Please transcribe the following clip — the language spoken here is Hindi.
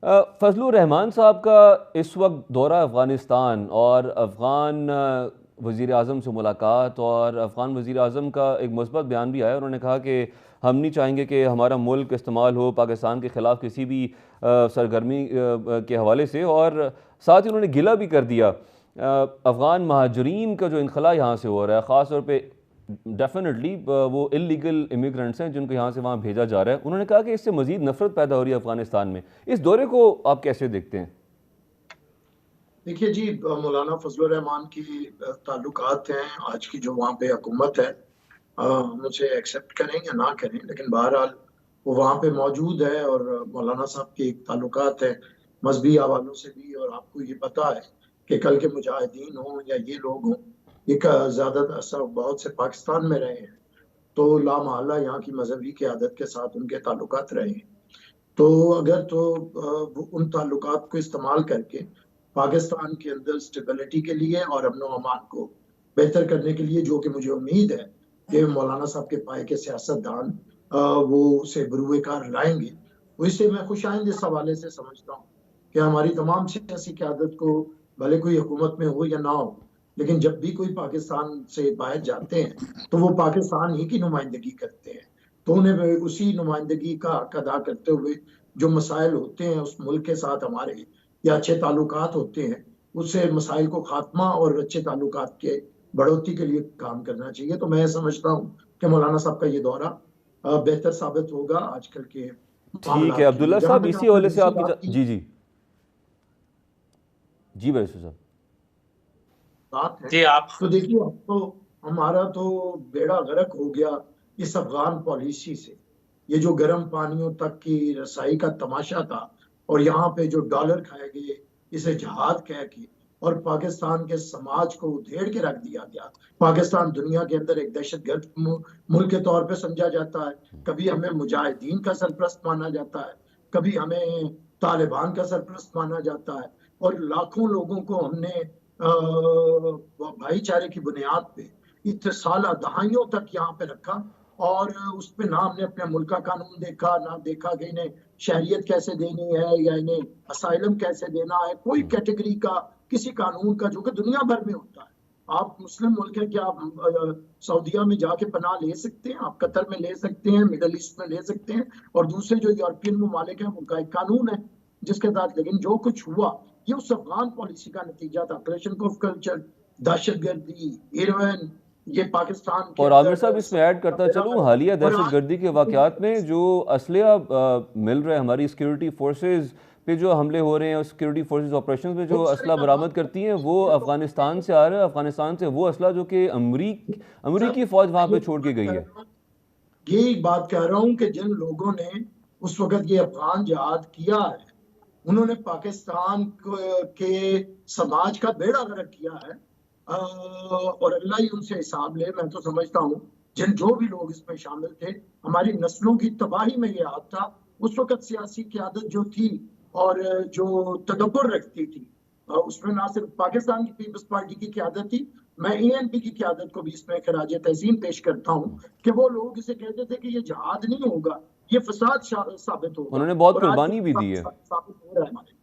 फजलुर रहमान साहब का इस वक्त दौरा अफ़गानिस्तान और अफ़गान वज़ीर आज़म से मुलाकात, और अफ़गान वज़ीर आज़म का एक मुस्बत बयान भी आया। उन्होंने कहा कि हम नहीं चाहेंगे कि हमारा मुल्क इस्तेमाल हो पाकिस्तान के ख़िलाफ़ किसी भी सरगर्मी के हवाले से, और साथ ही उन्होंने गिला भी कर दिया अफ़गान महाजरीन का जो इनखला यहाँ से हो रहा है, ख़ास तौर पे डेफिनेटली वो इलीगल इमिग्रेंट्स हैं जिनको यहाँ से वहाँ भेजा जा रहा है। उन्होंने कहा कि इससे मज़ीद नफरत पैदा हो रही है अफ़गानिस्तान में। इस दौरे को आप कैसे देखते हैं? देखिए जी, मौलाना फजलुर रहमान की ताल्लुकात हैं आज की जो वहाँ पे हुकूमत है। हम उसे एक्सेप्ट करें या ना करें, लेकिन बहरहाल वो वहाँ पे मौजूद है। और मौलाना साहब के एक ताल्लुकात है मजहबी हवालों से भी। और आपको ये पता है कि कल के मुजाहिदीन हों या ये लोग हों, एक ज्यादा सब बहुत से पाकिस्तान में रहे हैं, तो लामहल्ला यहाँ की मजहबी क़यादत के साथ उनके ताल्लुकात रहे हैं। तो अगर तो वो उन ताल्लुकात को इस्तेमाल करके पाकिस्तान के अंदर स्टेबिलिटी के लिए और अमन व अमान को बेहतर करने के लिए, जो कि मुझे उम्मीद है कि मौलाना साहब के पाए के सियासतदान वो उसे बरूए कार लाएंगे, तो इससे मैं खुशाइंद इस हवाले से समझता हूँ कि हमारी तमाम सियासी क़यादत को, भले कोई हुकूमत में हो या ना हो, लेकिन जब भी कोई पाकिस्तान से बाहर जाते हैं तो वो पाकिस्तान ही की नुमाइंदगी करते हैं। तो उन्हें उसी नुमाइंदगी का हक अदा करते हुए जो मसाइल होते हैं उस मुल्क के साथ हमारे, या अच्छे ताल्लुकात होते हैं, उससे मसाइल को खात्मा और अच्छे ताल्लुकात के बढ़ोतरी के लिए काम करना चाहिए। तो मैं समझता हूँ कि मौलाना साहब का ये दौरा बेहतर साबित होगा आजकल के ठीक है मामलात के लिए। अब्दुल्ला जहां साहब, तक इसी आपने हवाले से दूसरी आपकी बात की, जी जी जी बैरिस्टर साहब। बात है, जी आप। तो देखिए अब तो हमारा तो बेड़ा गर्क हो गया इस अफगान पॉलिसी से। ये जो गर्म पानियों तक की रसाई का तमाशा था, और यहाँ पे जो डॉलर खाए गए, इसे जहाद कह के, और पाकिस्तान के समाज को उधेड़ के रख दिया गया। पाकिस्तान दुनिया के अंदर एक दहशतगर्द मुल्क के तौर पे समझा जाता है। कभी हमें मुजाहिदीन का सरप्रस्त माना जाता है, कभी हमें तालिबान का सरप्रस्त माना जाता है। और लाखों लोगों को हमने भाईचारे की बुनियाद पे इतने साल दहाइयों तक यहाँ पे रखा, और उस पे ना हमने अपने मुल्क का कानून देखा, ना देखा कि इन्हें शहरियत कैसे देनी है या इन्हें असाइलम कैसे देना है, कोई कैटेगरी का किसी कानून का, जो कि दुनिया भर में होता है। आप मुस्लिम मुल्क है, क्या आप सऊदीया में जाके पनाह ले सकते हैं, आप कतर में ले सकते हैं, मिडल ईस्ट में ले सकते हैं, और दूसरे जो यूरोपियन ममालिक हैं उनका एक कानून है जिसके तहत। लेकिन जो कुछ हुआ ये उस अफगान पॉलिसी का नतीजा था। क्लैश ऑफ कल्चर, दहशतगर्दी, हेरोइन, ये पाकिस्तान के और आमिर अंदर साहब, इसमें ऐड का करता बेड़ा चलूँ, गर्क। हालिया और दहशत गर्दी के वाक़यात में जो असलहा मिल रहा है हमारी सिक्योरिटी फोर्सेज पे, जो हमले हो रहे हैं, और सिक्योरिटी फोर्सेज ऑपरेशन में जो बहुत सारी असला मैं बरामद बात करती हैं, करूं, वो ये तो अफ़गानिस्तान से आ रहा है। अफ़गानिस्तान से वो असला जो कि सर, अमरीकी फ़ौज मैं वहाँ ये पे छोड़ के बात गई कर है। रहा हूं, यही बात कह रहा हूं कि जिन लोगों ने उस वक्त ये अफगान जहाद किया है, उन्होंने पाकिस्तान के समाज का बेड़ा गर्क किया है। और अल्लाह ही उनसे हिसाब ले। मैं तो समझता हूँ जिन जो भी लोग इसमें शामिल थे, हमारी नस्लों की तबाही में ये हाथ था। उस वक्त सियासी क्यादत जो थी और जो तदब्बर रखती थी, उसमें ना सिर्फ पाकिस्तान की पीपल्स पार्टी की क्यादत थी, मैं एएनपी की क्यादत को भी इसमें खराज तहसीन पेश करता हूँ कि वो लोग इसे कहते थे कि ये जहाद नहीं होगा, ये फसाद साबित होगा। उन्होंने बहुत और आज कुर्बानी वो भी दी है। साबित हो रहा है हमारे